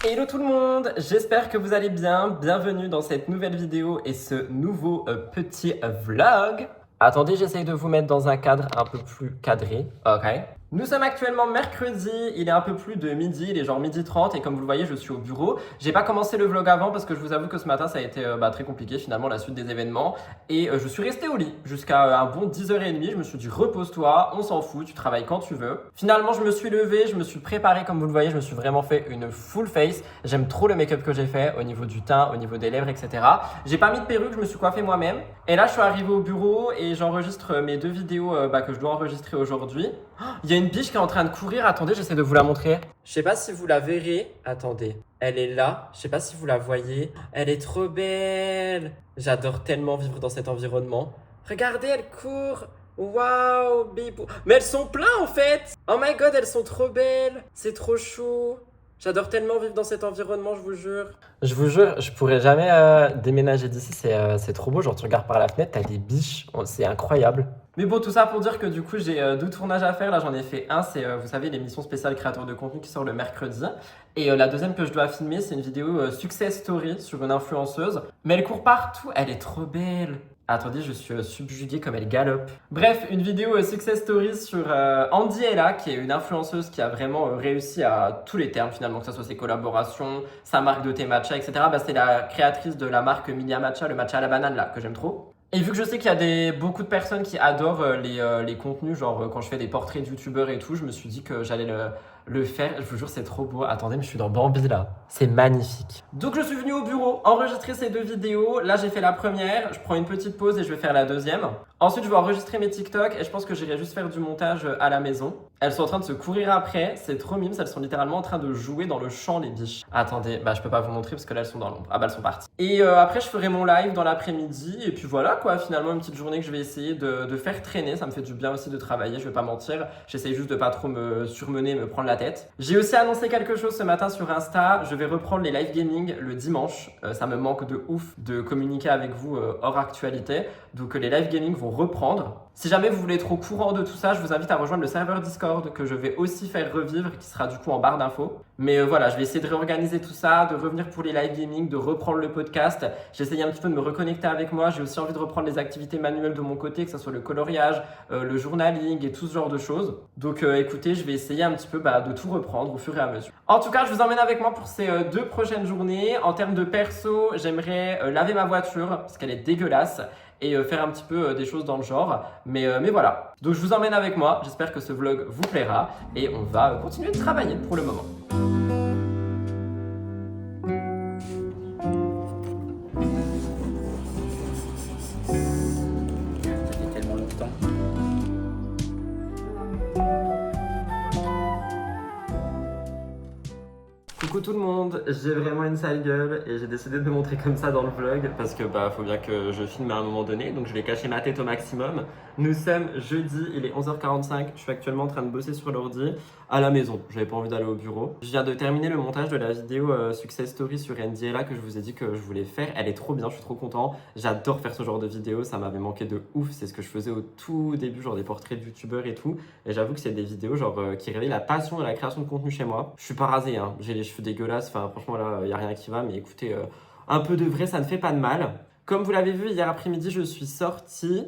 Hello tout le monde, j'espère que vous allez bien. Bienvenue dans cette nouvelle vidéo et ce nouveau petit vlog. Attendez, j'essaye de vous mettre dans un cadre un peu plus cadré. Ok. Nous sommes actuellement mercredi, il est un peu plus de midi, il est genre 12h30 et comme vous le voyez, je suis au bureau. J'ai pas commencé le vlog avant parce que je vous avoue que ce matin ça a été très compliqué finalement la suite des événements et je suis resté au lit jusqu'à un bon 10h30. Je me suis dit repose-toi, on s'en fout, tu travailles quand tu veux. Finalement, je me suis levé, je me suis préparé comme vous le voyez, je me suis vraiment fait une full face. J'aime trop le make-up que j'ai fait au niveau du teint, au niveau des lèvres, etc. J'ai pas mis de perruque, je me suis coiffé moi-même. Et là, je suis arrivé au bureau et j'enregistre mes deux vidéos que je dois enregistrer aujourd'hui. Il y a une biche qui est en train de courir. Attendez, j'essaie de vous la montrer. Je sais pas si vous la verrez. Attendez. Elle est là. Je sais pas si vous la voyez. Elle est trop belle. J'adore tellement vivre dans cet environnement. Regardez, elle court. Waouh, bibou. Mais elles sont pleines en fait. Oh my god, elles sont trop belles. C'est trop chou. J'adore tellement vivre dans cet environnement, je vous jure. Je vous jure, je pourrais jamais déménager d'ici. C'est trop beau. Genre, tu regardes par la fenêtre, t'as des biches. C'est incroyable. Mais bon, tout ça pour dire que du coup, j'ai deux tournages à faire. Là, j'en ai fait un. C'est, vous savez, l'émission spéciale créateur de contenu qui sort le mercredi. Et la deuxième que je dois filmer, c'est une vidéo success story sur une influenceuse. Mais elle court partout. Elle est trop belle. Attendez, je suis subjugué comme elle galope. Bref, une vidéo success story sur Andy Ella, qui est une influenceuse qui a vraiment réussi à tous les termes finalement, que ce soit ses collaborations, sa marque de thé matcha, etc. C'est la créatrice de la marque Milia Matcha, le matcha à la banane là, que j'aime trop. Et vu que je sais qu'il y a beaucoup de personnes qui adorent les contenus, genre quand je fais des portraits de youtubeurs et tout, je me suis dit que j'allais le faire. Je vous jure, c'est trop beau. Attendez, mais je suis dans Bambi là. C'est magnifique. Donc je suis venu au bureau enregistrer ces deux vidéos. Là, j'ai fait la première. Je prends une petite pause et je vais faire la deuxième. Ensuite, je vais enregistrer mes TikTok et je pense que j'irai juste faire du montage à la maison. Elles sont en train de se courir après. C'est trop mimes. Elles sont littéralement en train de jouer dans le champ, les biches. Attendez, je peux pas vous montrer parce que là, elles sont dans l'ombre. Ah elles sont parties. Et après, je ferai mon live dans l'après-midi. Et puis voilà, quoi. Finalement, une petite journée que je vais essayer de faire traîner. Ça me fait du bien aussi de travailler. Je vais pas mentir. J'essaye juste de pas trop me surmener, me prendre la tête. J'ai aussi annoncé quelque chose ce matin sur Insta. Je vais reprendre les live gaming le dimanche. Ça me manque de ouf de communiquer avec vous hors actualité. Donc les live gaming vont reprendre. Si jamais vous voulez être au courant de tout ça, je vous invite à rejoindre le serveur Discord que je vais aussi faire revivre, qui sera du coup en barre d'infos. Mais voilà, je vais essayer de réorganiser tout ça, de revenir pour les live gaming, de reprendre le podcast. J'essaye un petit peu de me reconnecter avec moi. J'ai aussi envie de reprendre les activités manuelles de mon côté, que ce soit le coloriage, le journaling et tout ce genre de choses. Donc écoutez, je vais essayer un petit peu de tout reprendre au fur et à mesure. En tout cas, je vous emmène avec moi pour ces deux prochaines journées. En termes de perso, j'aimerais laver ma voiture parce qu'elle est dégueulasse et faire un petit peu des choses dans le genre. Mais voilà. Donc je vous emmène avec moi. J'espère que ce vlog vous plaira et on va continuer de travailler pour le moment. Ça fait tellement longtemps. Coucou tout le monde, j'ai vraiment une sale gueule et j'ai décidé de me montrer comme ça dans le vlog parce que faut bien que je filme à un moment donné, donc je vais cacher ma tête au maximum. Nous sommes jeudi, il est 11h45, je suis actuellement en train de bosser sur l'ordi à la maison, j'avais pas envie d'aller au bureau. Je viens de terminer le montage de la vidéo Success Story sur Ndiela que je vous ai dit que je voulais faire, elle est trop bien, je suis trop content, j'adore faire ce genre de vidéo, ça m'avait manqué de ouf, c'est ce que je faisais au tout début, genre des portraits de youtubeurs et tout, et j'avoue que c'est des vidéos qui réveillent la passion et la création de contenu chez moi. Je suis pas rasé, hein, j'ai les cheveux dégueulasses, enfin franchement là, y a rien qui va, mais écoutez, un peu de vrai, ça ne fait pas de mal. Comme vous l'avez vu, hier après-midi, je suis sortie.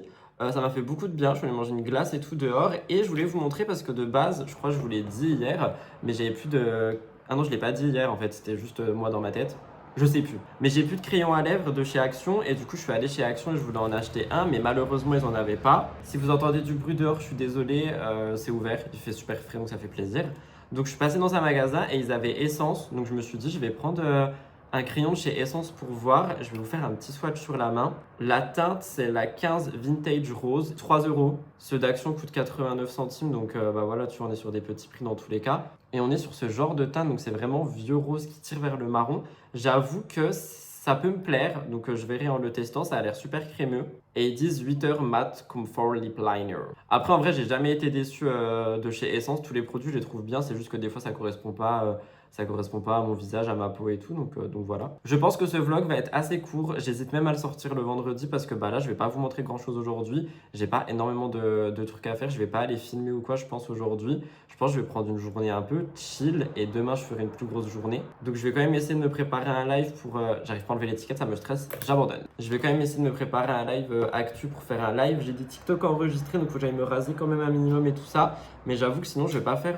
Ça m'a fait beaucoup de bien, je suis allée manger une glace et tout dehors. Et je voulais vous montrer parce que de base, je crois que je vous l'ai dit hier, mais j'avais plus de... Ah non, je l'ai pas dit hier en fait, c'était juste moi dans ma tête. Je sais plus. Mais j'ai plus de crayon à lèvres de chez Action et du coup je suis allé chez Action et je voulais en acheter un, mais malheureusement ils en avaient pas. Si vous entendez du bruit dehors, je suis désolé, c'est ouvert, il fait super frais donc ça fait plaisir. Donc je suis passé dans un magasin et ils avaient Essence, donc je me suis dit je vais prendre un crayon de chez Essence pour voir. Je vais vous faire un petit swatch sur la main. La teinte, c'est la 15 Vintage Rose, 3 €. Ceux d'Action coûtent 89 centimes, donc voilà, tu vois, on est sur des petits prix dans tous les cas. Et on est sur ce genre de teinte, donc c'est vraiment vieux rose qui tire vers le marron. J'avoue que ça peut me plaire, donc je verrai en le testant, ça a l'air super crémeux. Et ils disent 8 heures matte comfort lip liner. Après, en vrai, j'ai jamais été déçu de chez Essence. Tous les produits, je les trouve bien, c'est juste que des fois, ça correspond pas ça correspond pas à mon visage, à ma peau et tout, donc voilà. Je pense que ce vlog va être assez court, j'hésite même à le sortir le vendredi parce que bah là je vais pas vous montrer grand chose aujourd'hui, j'ai pas énormément de trucs à faire, je vais pas aller filmer ou quoi je pense aujourd'hui. Je pense que je vais prendre une journée un peu chill et demain je ferai une plus grosse journée. Donc je vais quand même essayer de me préparer un live pour... j'arrive pas à enlever l'étiquette, ça me stresse, j'abandonne. Je vais quand même essayer de me préparer un live actu pour faire un live. J'ai des TikTok enregistrés donc faut que j'aille me raser quand même un minimum et tout ça. Mais j'avoue que sinon je vais pas faire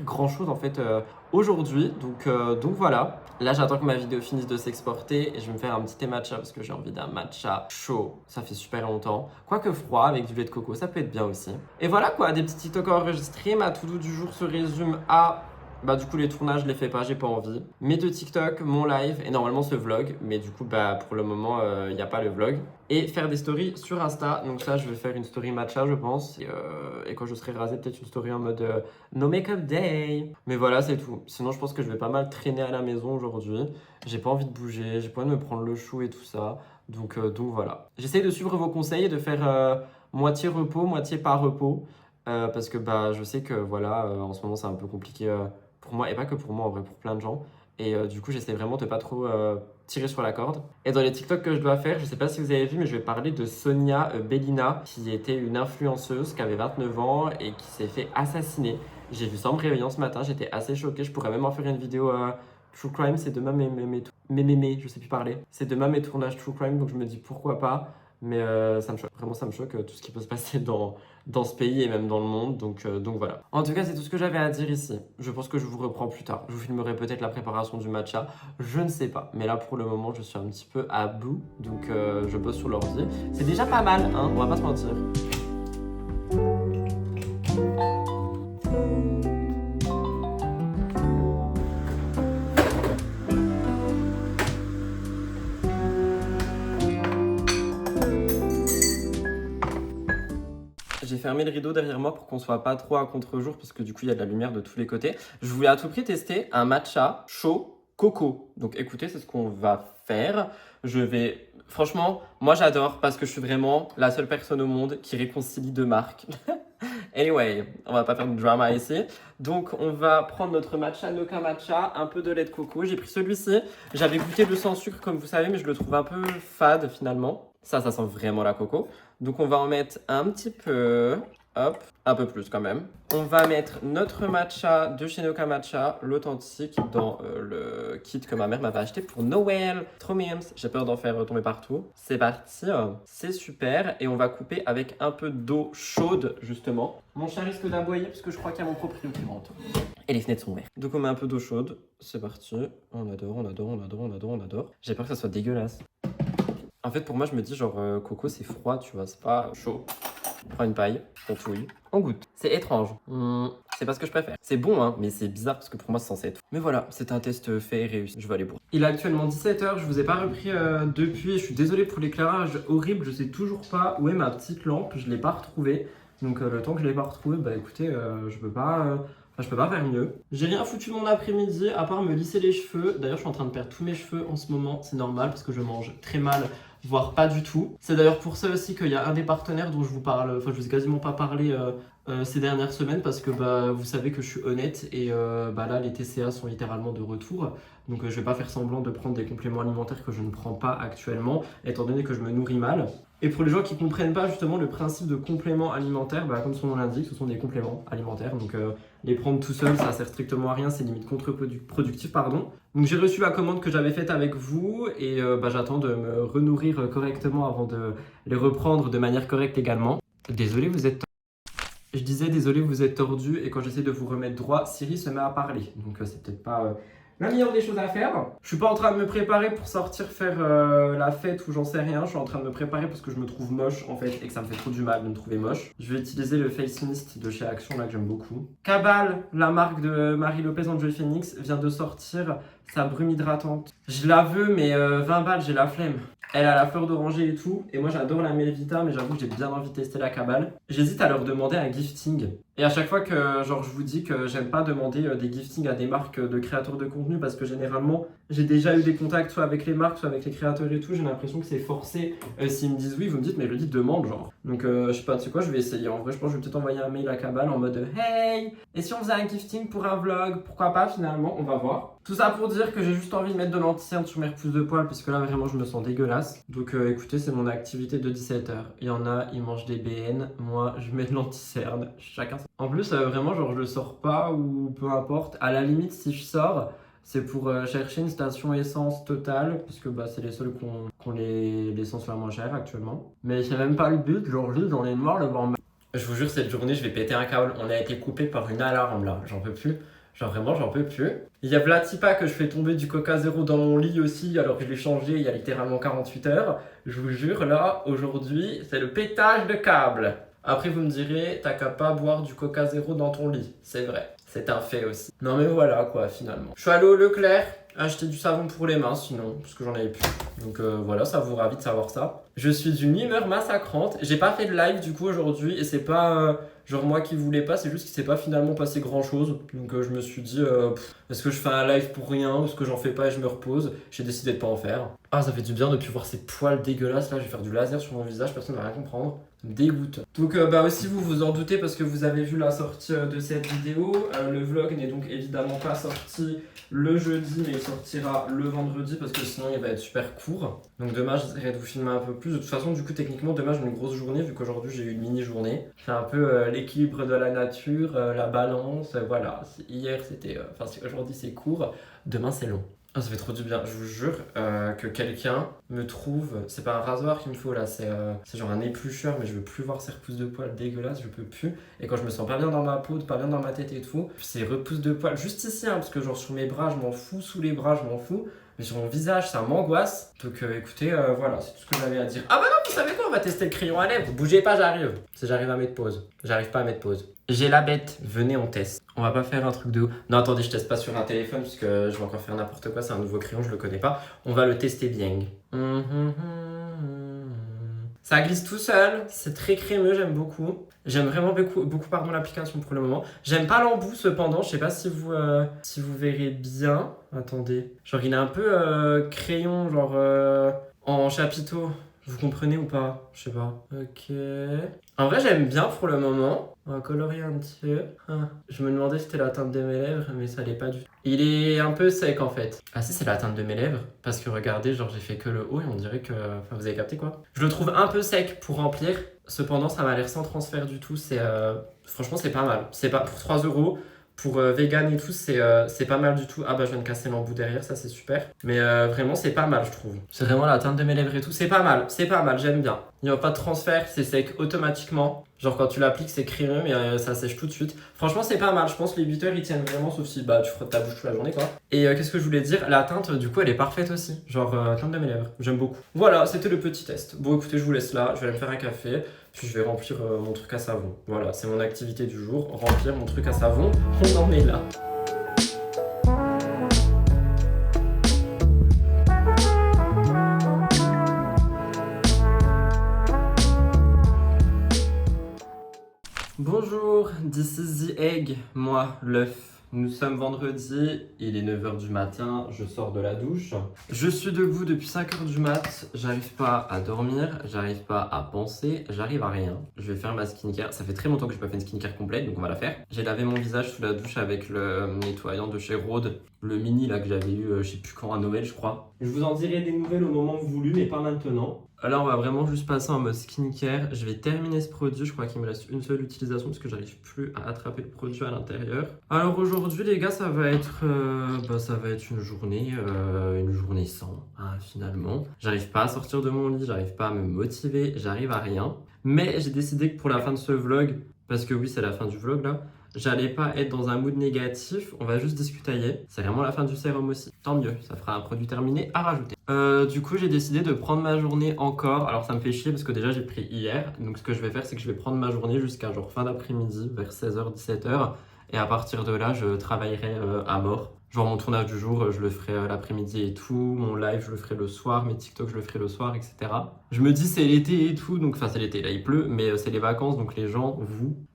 grand chose en fait aujourd'hui. Donc voilà. Là j'attends que ma vidéo finisse de s'exporter et je vais me faire un petit thé matcha parce que j'ai envie d'un matcha chaud. Ça fait super longtemps. Quoique froid avec du lait de coco, ça peut être bien aussi. Et voilà quoi, des petits TikTok enregistrés. Ma to-do du jour se résume à... Bah du coup les tournages je les fais pas, j'ai pas envie. Mes deux TikTok, mon live et normalement ce vlog. Mais du coup bah pour le moment il n'y a pas le vlog. Et faire des stories sur Insta. Donc ça je vais faire une story matcha je pense. Et quand je serai rasé peut-être une story en mode no make-up day. Mais voilà c'est tout. Sinon je pense que je vais pas mal traîner à la maison aujourd'hui. J'ai pas envie de bouger, j'ai pas envie de me prendre le chou et tout ça. Donc voilà. J'essaye de suivre vos conseils et de faire moitié repos, moitié pas repos. Parce que bah, je sais que voilà, en ce moment c'est un peu compliqué pour moi, et pas que pour moi en vrai, pour plein de gens. Et du coup, j'essaie vraiment de pas trop tirer sur la corde. Et dans les TikTok que je dois faire, je sais pas si vous avez vu, mais je vais parler de Sonia Bellina, qui était une influenceuse qui avait 29 ans et qui s'est fait assassiner. J'ai vu ça en me réveillant ce matin, j'étais assez choquée. Je pourrais même en faire une vidéo True Crime, c'est demain je sais plus parler. C'est demain mes tournages True Crime, donc je me dis pourquoi pas. Mais ça me choque, vraiment ça me choque tout ce qui peut se passer dans ce pays et même dans le monde, donc voilà. En tout cas, c'est tout ce que j'avais à dire ici. Je pense que je vous reprends plus tard. Je vous filmerai peut-être la préparation du matcha, je ne sais pas. Mais là, pour le moment, je suis un petit peu à bout, donc je bosse sur l'ordi. C'est déjà pas mal, hein, on va pas se mentir. J'ai fermé le rideau derrière moi pour qu'on soit pas trop à contre-jour parce que du coup il y a de la lumière de tous les côtés. Je voulais à tout prix tester un matcha chaud coco. Donc écoutez, c'est ce qu'on va faire. Franchement, moi j'adore parce que je suis vraiment la seule personne au monde qui réconcilie deux marques. Anyway, on va pas faire de drama ici. Donc on va prendre notre matcha Noka Matcha, un peu de lait de coco. J'ai pris celui-ci. J'avais goûté le sans sucre comme vous savez, mais je le trouve un peu fade finalement. Ça sent vraiment la coco. Donc on va en mettre un petit peu, hop, un peu plus quand même. On va mettre notre matcha de chez Noka Matcha, l'authentique, dans le kit que ma mère m'avait acheté pour Noël. Trop mimes, j'ai peur d'en faire tomber partout. C'est parti, c'est super. Et on va couper avec un peu d'eau chaude justement. Mon chat risque d'aboyer parce que je crois qu'il y a mon proprio qui rentre. Et les fenêtres sont ouvertes. Donc on met un peu d'eau chaude, c'est parti. On adore, on adore, on adore, on adore, on adore. J'ai peur que ça soit dégueulasse. En fait, pour moi, je me dis genre coco, c'est froid, tu vois, c'est pas chaud. On prend une paille, on touille, on goûte. C'est étrange. C'est pas ce que je préfère. C'est bon, hein, mais c'est bizarre parce que pour moi, c'est censé être. Mais voilà, c'est un test fait et réussi. Je vais aller boire. Il est actuellement 17h, je vous ai pas repris depuis. Je suis désolé pour l'éclairage horrible. Je sais toujours pas où est ma petite lampe. Je l'ai pas retrouvée. Donc le temps que je l'ai pas retrouvée, bah écoutez, je peux pas faire mieux. J'ai rien foutu mon après-midi à part me lisser les cheveux. D'ailleurs, je suis en train de perdre tous mes cheveux en ce moment. C'est normal parce que je mange très mal, voire pas du tout. C'est d'ailleurs pour ça aussi qu'il y a un des partenaires dont je vous parle, enfin je vous ai quasiment pas parlé ces dernières semaines parce que bah, vous savez que je suis honnête et bah, là les TCA sont littéralement de retour. Donc je vais pas faire semblant de prendre des compléments alimentaires que je ne prends pas actuellement étant donné que je me nourris mal. Et pour les gens qui comprennent pas justement le principe de compléments alimentaires, bah, comme son nom l'indique, ce sont des compléments alimentaires. Donc les prendre tout seul, ça sert strictement à rien, c'est limite contre-productif, pardon. Donc j'ai reçu la commande que j'avais faite avec vous et bah, j'attends de me renourrir correctement avant de les reprendre de manière correcte également. Désolé, vous êtes... Je disais désolé, vous êtes tordu et quand j'essaie de vous remettre droit, Siri se met à parler. Donc c'est peut-être pas... la meilleure des choses à faire. Je suis pas en train de me préparer pour sortir faire la fête ou j'en sais rien. Je suis en train de me préparer parce que je me trouve moche en fait et que ça me fait trop du mal de me trouver moche. Je vais utiliser le Face Mist de chez Action là que j'aime beaucoup. Cabal, la marque de Marie Lopez Enjoy Phoenix, vient de sortir sa brume hydratante. Je la veux mais 20 balles, j'ai la flemme. Elle a la fleur d'oranger et tout. Et moi j'adore la Melvita mais j'avoue que j'ai bien envie de tester la Cabal. J'hésite à leur demander un gifting. Et à chaque fois que genre, je vous dis que j'aime pas demander des giftings à des marques de créateurs de contenu parce que généralement j'ai déjà eu des contacts soit avec les marques, soit avec les créateurs et tout, j'ai l'impression que c'est forcé. S'ils me disent oui, vous me dites mais je dis demande genre. Donc je sais pas, tu sais quoi, je vais essayer. En vrai, je pense que je vais peut-être envoyer un mail à Cabal en mode hey, et si on faisait un gifting pour un vlog, pourquoi pas finalement, on va voir. Tout ça pour dire que j'ai juste envie de mettre de l'anti-cerne sur mes repousses de poils puisque là vraiment je me sens dégueulasse. Donc écoutez, c'est mon activité de 17h. Il y en a, ils mangent des BN, moi je mets de l'anti-cerne, chacun. En plus vraiment genre je le sors pas ou peu importe. À la limite si je sors, c'est pour chercher une station essence Total parce que bah, c'est les seuls qui ont l'essence la moins chère actuellement. Mais c'est même pas le but, genre juste j'en ai marre de voir. Je vous jure cette journée je vais péter un câble. On a été coupé par une alarme là, j'en peux plus. Genre vraiment, j'en peux plus. Il y a Vlatipa que je fais tomber du Coca Zéro dans mon lit aussi, alors que je l'ai changé il y a littéralement 48 heures. Je vous jure, là, aujourd'hui, c'est le pétage de câble. Après, vous me direz, t'as qu'à pas boire du Coca Zéro dans ton lit. C'est vrai, c'est un fait aussi. Non mais voilà quoi, finalement. Je suis allé au Leclerc acheter du savon pour les mains, sinon, parce que j'en avais plus. Donc voilà, ça vous ravit de savoir ça. Je suis d'une humeur massacrante. J'ai pas fait de live du coup aujourd'hui, et c'est pas... genre moi qui voulais pas, c'est juste qu'il s'est pas finalement passé grand chose. Donc je me suis dit, est-ce que je fais un live pour rien ou est-ce que j'en fais pas et je me repose. J'ai décidé de pas en faire. Ah, ça fait du bien de plus voir ces poils dégueulasses là. Je vais faire du laser sur mon visage, personne ne va rien comprendre. Ça me dégoûte. Donc bah aussi vous vous en doutez parce que vous avez vu la sortie de cette vidéo. Le vlog n'est donc évidemment pas sorti le jeudi, mais il sortira le vendredi parce que sinon il va être super court. Donc demain j'essaierai de vous filmer un peu plus. De toute façon du coup techniquement demain j'ai une grosse journée vu qu'aujourd'hui j'ai eu une mini journée. C'est un peu l'équilibre de la nature, la balance, voilà. Hier c'était, aujourd'hui c'est court, demain c'est long. Ah, ça fait trop du bien, je vous jure que quelqu'un me trouve, c'est pas un rasoir qu'il me faut là, c'est genre un éplucheur, mais je veux plus voir ces repousses de poils dégueulasses, je peux plus. Et quand je me sens pas bien dans ma peau, pas bien dans ma tête et tout, ces repousses de poils, juste ici, hein, parce que genre sur mes bras je m'en fous, sous les bras je m'en fous, mais sur mon visage ça m'angoisse. Donc écoutez, voilà, c'est tout ce que j'avais à dire. Ah bah non, vous savez quoi, on va tester le crayon à lèvres, bougez pas, j'arrive. Si j'arrive à mettre pause, j'arrive pas à mettre pause. J'ai la bête, venez on teste. On va pas faire un truc de... Non attendez, je teste pas sur un téléphone parce que je vais encore faire n'importe quoi, c'est un nouveau crayon, je le connais pas. On va le tester bien. Ça glisse tout seul, c'est très crémeux, j'aime beaucoup. J'aime vraiment beaucoup pardon, l'application pour le moment. J'aime pas l'embout cependant, je sais pas si vous verrez bien. Attendez, genre il est un peu crayon, genre en chapiteau. Vous comprenez ou pas? Je sais pas. Ok. En vrai, j'aime bien pour le moment. On va colorier un petit peu. Ah. Je me demandais si c'était la teinte de mes lèvres, mais ça l'est pas du tout. Il est un peu sec en fait. Ah si, c'est la teinte de mes lèvres. Parce que regardez, genre j'ai fait que le haut et on dirait que... Enfin, vous avez capté quoi? Je le trouve un peu sec pour remplir. Cependant, ça m'a l'air sans transfert du tout. Franchement, c'est pas mal. C'est pas pour 3 €. Pour vegan et tout, c'est pas mal du tout. Ah bah je viens de casser l'embout derrière, ça c'est super. Mais vraiment c'est pas mal je trouve. C'est vraiment la teinte de mes lèvres et tout, c'est pas mal, j'aime bien. Il n'y a pas de transfert, c'est sec automatiquement. Genre quand tu l'appliques c'est crémeux mais ça sèche tout de suite. Franchement c'est pas mal, je pense que les 8 heures ils tiennent vraiment sauf si bah tu frottes ta bouche toute la journée quoi. Et qu'est-ce que je voulais dire? La teinte du coup elle est parfaite aussi. Genre teinte de mes lèvres, j'aime beaucoup. Voilà, c'était le petit test. Bon écoutez je vous laisse là, je vais aller me faire un café. Puis je vais remplir mon truc à savon. Voilà, c'est mon activité du jour, remplir mon truc à savon. On en est là. Bonjour, this is the egg, moi l'œuf. Nous sommes vendredi, il est 9h du matin, je sors de la douche. Je suis debout depuis 5h du mat, j'arrive pas à dormir, j'arrive pas à penser, j'arrive à rien. Je vais faire ma skincare, ça fait très longtemps que j'ai pas fait une skincare complète, donc on va la faire. J'ai lavé mon visage sous la douche avec le nettoyant de chez Rhode, le mini là que j'avais eu, je sais plus quand, à Noël je crois. Je vous en dirai des nouvelles au moment voulu, mais pas maintenant. Là, on va vraiment juste passer en mode skincare. Je vais terminer ce produit. Je crois qu'il me reste une seule utilisation parce que j'arrive plus à attraper le produit à l'intérieur. Alors aujourd'hui, les gars, ça va être une journée sans, hein, finalement. J'arrive pas à sortir de mon lit, j'arrive pas à me motiver, j'arrive à rien. Mais j'ai décidé que pour la fin de ce vlog, parce que oui, c'est la fin du vlog là, j'allais pas être dans un mood négatif, on va juste discutailler. C'est vraiment la fin du sérum aussi. Tant mieux, ça fera un produit terminé à rajouter. Du coup, j'ai décidé de prendre ma journée encore. Alors ça me fait chier parce que déjà j'ai pris hier. Donc ce que je vais faire, c'est que je vais prendre ma journée jusqu'à genre fin d'après-midi, vers 16h, 17h. Et à partir de là, je travaillerai à mort. Genre mon tournage du jour, je le ferai l'après-midi et tout, mon live, je le ferai le soir, mes TikTok, je le ferai le soir, etc. Je me dis c'est l'été et tout, donc enfin c'est l'été, là il pleut, mais c'est les vacances, donc les gens,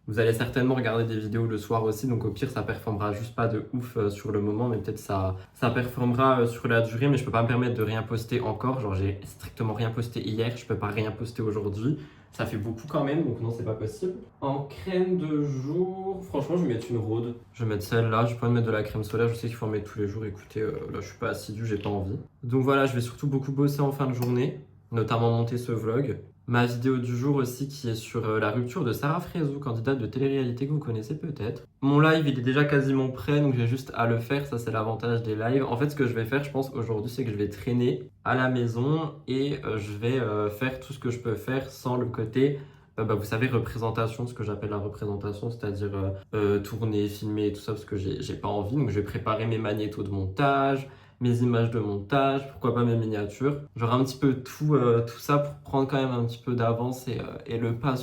vous allez certainement regarder des vidéos le soir aussi, donc au pire ça performera juste pas de ouf sur le moment, mais peut-être ça performera sur la durée, mais je peux pas me permettre de rien poster encore, genre j'ai strictement rien posté hier, je peux pas rien poster aujourd'hui. Ça fait beaucoup quand même, donc non, c'est pas possible. En crème de jour, franchement, je vais mettre une rôde. Je vais mettre celle-là. Je peux pas mettre de la crème solaire. Je sais qu'il faut en mettre tous les jours. Écoutez, là, je suis pas assidu, j'ai pas envie. Donc voilà, je vais surtout beaucoup bosser en fin de journée, notamment monter ce vlog. Ma vidéo du jour aussi qui est sur la rupture de Sarah Frézou, candidate de télé-réalité que vous connaissez peut-être. Mon live il est déjà quasiment prêt donc j'ai juste à le faire, ça c'est l'avantage des lives. En fait ce que je vais faire je pense aujourd'hui c'est que je vais traîner à la maison et je vais faire tout ce que je peux faire sans le côté vous savez, représentation, ce que j'appelle la représentation, c'est-à-dire tourner, filmer et tout ça, parce que j'ai pas envie. Donc je vais préparer mes magnétos de montage, mes images de montage, pourquoi pas mes miniatures. Genre un petit peu tout ça pour prendre quand même un petit peu d'avance et le pas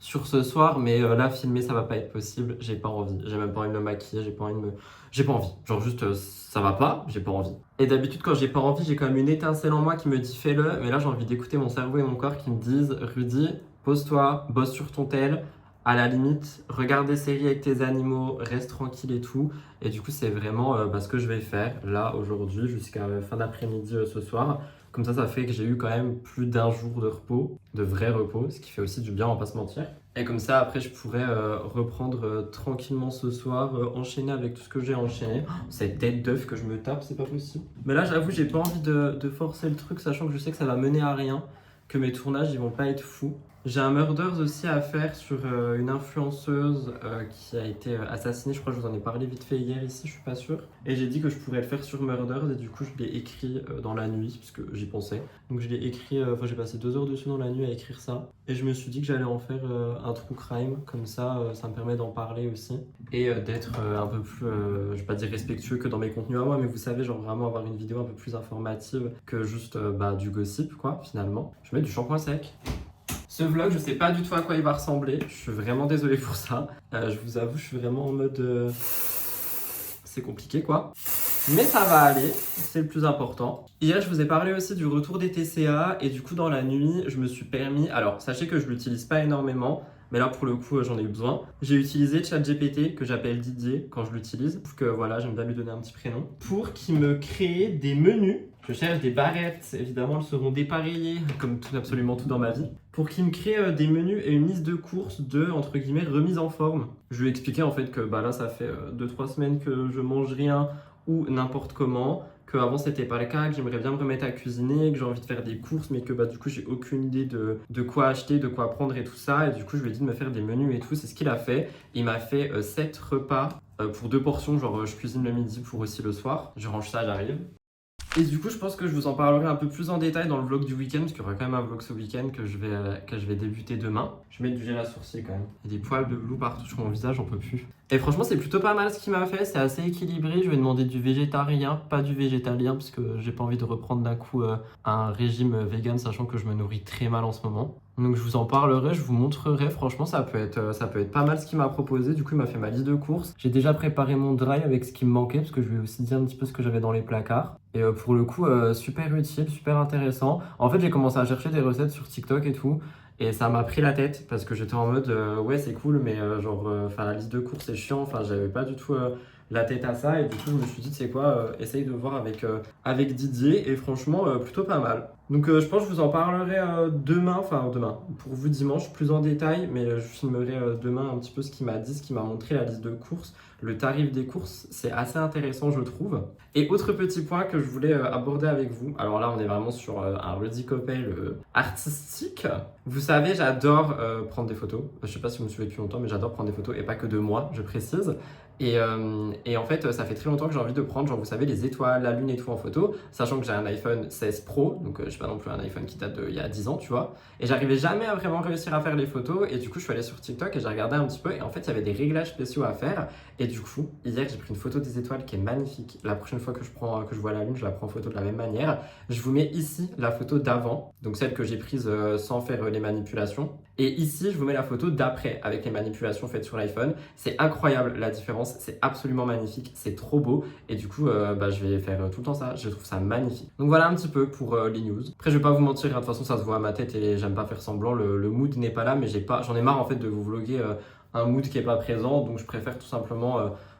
sur ce soir. Mais là, filmer, ça va pas être possible. J'ai pas envie. J'ai même pas envie de me maquiller, j'ai pas envie de me... J'ai pas envie. Genre juste, ça va pas, j'ai pas envie. Et d'habitude, quand j'ai pas envie, j'ai quand même une étincelle en moi qui me dit fais-le. Mais là, j'ai envie d'écouter mon cerveau et mon corps qui me disent Rudy, pose-toi, bosse sur ton tel. À la limite, regarde des séries avec tes animaux, reste tranquille et tout. Et du coup, c'est vraiment ce que je vais faire là, aujourd'hui, jusqu'à fin d'après-midi ce soir. Comme ça fait que j'ai eu quand même plus d'un jour de repos, de vrai repos, ce qui fait aussi du bien, on va pas se mentir. Et comme ça, après, je pourrais reprendre tranquillement ce soir, enchaîner avec tout ce que j'ai enchaîné. Cette tête d'œuf que je me tape, c'est pas possible. Mais là, j'avoue, j'ai pas envie de forcer le truc, sachant que je sais que ça va mener à rien, que mes tournages, ils vont pas être fous. J'ai un Murders aussi à faire sur une influenceuse qui a été assassinée. Je crois que je vous en ai parlé vite fait hier ici, je suis pas sûr. Et j'ai dit que je pourrais le faire sur Murders et du coup je l'ai écrit dans la nuit parce que j'y pensais. Donc je l'ai écrit, j'ai passé 2 heures dessus dans la nuit à écrire ça. Et je me suis dit que j'allais en faire un true crime, comme ça ça me permet d'en parler aussi. Et d'être un peu plus, je vais pas dire respectueux que dans mes contenus à moi, mais vous savez, genre vraiment avoir une vidéo un peu plus informative que juste du gossip quoi finalement. Je vais mettre du shampoing sec. Ce vlog, je sais pas du tout à quoi il va ressembler. Je suis vraiment désolé pour ça. Je vous avoue, je suis vraiment en mode... C'est compliqué quoi. Mais ça va aller, c'est le plus important. Hier, je vous ai parlé aussi du retour des TCA et du coup, dans la nuit, je me suis permis... Alors, sachez que je l'utilise pas énormément, mais là, pour le coup, j'en ai eu besoin. J'ai utilisé ChatGPT, que j'appelle Didier quand je l'utilise, pour que voilà, j'aime bien lui donner un petit prénom, pour qu'il me crée des menus. Je cherche des barrettes, évidemment, elles seront dépareillées, comme absolument tout dans ma vie, pour qu'il me crée des menus et une liste de courses de, entre guillemets, remise en forme. Je lui ai expliqué en fait que là, ça fait 2-3 semaines que je mange rien ou n'importe comment, qu'avant c'était pas le cas, que j'aimerais bien me remettre à cuisiner, que j'ai envie de faire des courses, mais que du coup j'ai aucune idée de quoi acheter, de quoi prendre et tout ça. Et du coup, je lui ai dit de me faire des menus et tout, c'est ce qu'il a fait. Il m'a fait 7 repas pour 2 portions, genre je cuisine le midi pour aussi le soir. Je range ça, j'arrive. Et du coup, je pense que je vous en parlerai un peu plus en détail dans le vlog du week-end, parce qu'il y aura quand même un vlog ce week-end que je vais débuter demain. Je vais mettre du gel à sourcils quand même. Il y a des poils de loup partout sur mon visage, j'en peux plus. Et franchement, c'est plutôt pas mal ce qu'il m'a fait, c'est assez équilibré. Je vais demander du végétarien, pas du végétalien, parce que j'ai pas envie de reprendre d'un coup un régime vegan, sachant que je me nourris très mal en ce moment. Donc je vous en parlerai, je vous montrerai, franchement ça peut être pas mal ce qu'il m'a proposé. Du coup il m'a fait ma liste de courses. J'ai déjà préparé mon drive avec ce qui me manquait, parce que je vais aussi dire un petit peu ce que j'avais dans les placards. Et pour le coup super utile, super intéressant. En fait j'ai commencé à chercher des recettes sur TikTok et tout. Et ça m'a pris la tête parce que j'étais en mode ouais c'est cool mais la liste de courses c'est chiant, j'avais pas du tout la tête à ça et du coup je me suis dit c'est quoi, essaye de voir avec Didier et franchement plutôt pas mal. Donc je pense que je vous en parlerai demain, pour vous dimanche plus en détail, mais je filmerai demain un petit peu ce qu'il m'a dit, ce qu'il m'a montré, la liste de courses, le tarif des courses, c'est assez intéressant je trouve. Et autre petit point que je voulais aborder avec vous, alors là on est vraiment sur un Rudy Coppel artistique. Vous savez j'adore prendre des photos, je sais pas si vous me suivez depuis longtemps mais j'adore prendre des photos et pas que de moi, je précise. Et en fait, ça fait très longtemps que j'ai envie de prendre, genre vous savez, les étoiles, la lune et tout en photo, sachant que j'ai un iPhone 16 Pro, donc je sais pas non plus un iPhone qui date d'il y a 10 ans, tu vois. Et j'arrivais jamais à vraiment réussir à faire les photos, et du coup, je suis allé sur TikTok et j'ai regardé un petit peu, et en fait, il y avait des réglages spéciaux à faire. Et du coup, hier, j'ai pris une photo des étoiles qui est magnifique. La prochaine fois que je vois la lune, je la prends en photo de la même manière. Je vous mets ici la photo d'avant, donc celle que j'ai prise sans faire les manipulations. Et ici, je vous mets la photo d'après avec les manipulations faites sur l'iPhone. C'est incroyable la différence, c'est absolument magnifique, c'est trop beau. Et du coup, je vais faire tout le temps ça, je trouve ça magnifique. Donc voilà un petit peu pour les news. Après, je vais pas vous mentir, hein, de toute façon, ça se voit à ma tête et j'aime pas faire semblant. Le mood n'est pas là, mais j'en ai marre en fait de vous vloguer un mood qui est pas présent. Donc je préfère tout simplement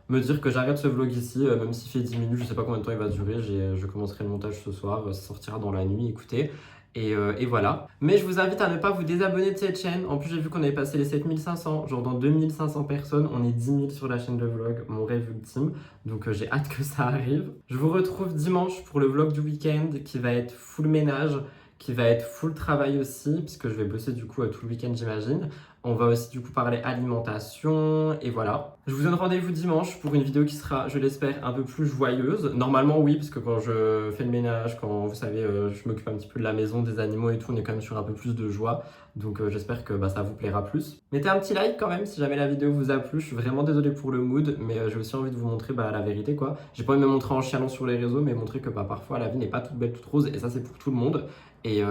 me dire que j'arrête ce vlog ici, même s'il fait 10 minutes, je sais pas combien de temps il va durer. Je commencerai le montage ce soir, ça sortira dans la nuit, écoutez. Et voilà. Mais je vous invite à ne pas vous désabonner de cette chaîne. En plus, j'ai vu qu'on avait passé les 7500. Genre dans 2500 personnes, on est 10 000 sur la chaîne de vlog. Mon rêve ultime. Donc j'ai hâte que ça arrive. Je vous retrouve dimanche pour le vlog du week-end qui va être full ménage, qui va être full travail aussi, puisque je vais bosser du coup tout le week-end, j'imagine. On va aussi du coup parler alimentation et voilà. Je vous donne rendez-vous dimanche pour une vidéo qui sera, je l'espère, un peu plus joyeuse. Normalement oui, parce que quand je fais le ménage, quand vous savez, je m'occupe un petit peu de la maison, des animaux et tout, on est quand même sur un peu plus de joie. Donc j'espère que ça vous plaira plus. Mettez un petit like quand même si jamais la vidéo vous a plu. Je suis vraiment désolé pour le mood, mais j'ai aussi envie de vous montrer la vérité quoi. J'ai pas envie de me montrer en chialant sur les réseaux, mais montrer que parfois la vie n'est pas toute belle, toute rose, et ça c'est pour tout le monde. Et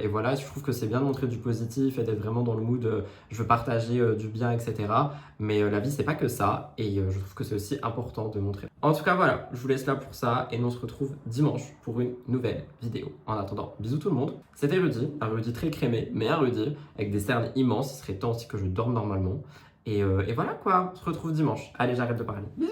voilà, je trouve que c'est bien de montrer du positif et d'être vraiment dans le mood je veux partager du bien, etc. Mais la vie, c'est pas que ça. Et je trouve que c'est aussi important de montrer. En tout cas, voilà, je vous laisse là pour ça. Et nous, on se retrouve dimanche pour une nouvelle vidéo. En attendant, bisous tout le monde. C'était Rudy, un Rudy très crémé, mais un Rudy avec des cernes immenses. Il serait temps aussi que je dorme normalement. Et voilà quoi, on se retrouve dimanche. Allez, j'arrête de parler. Bisous.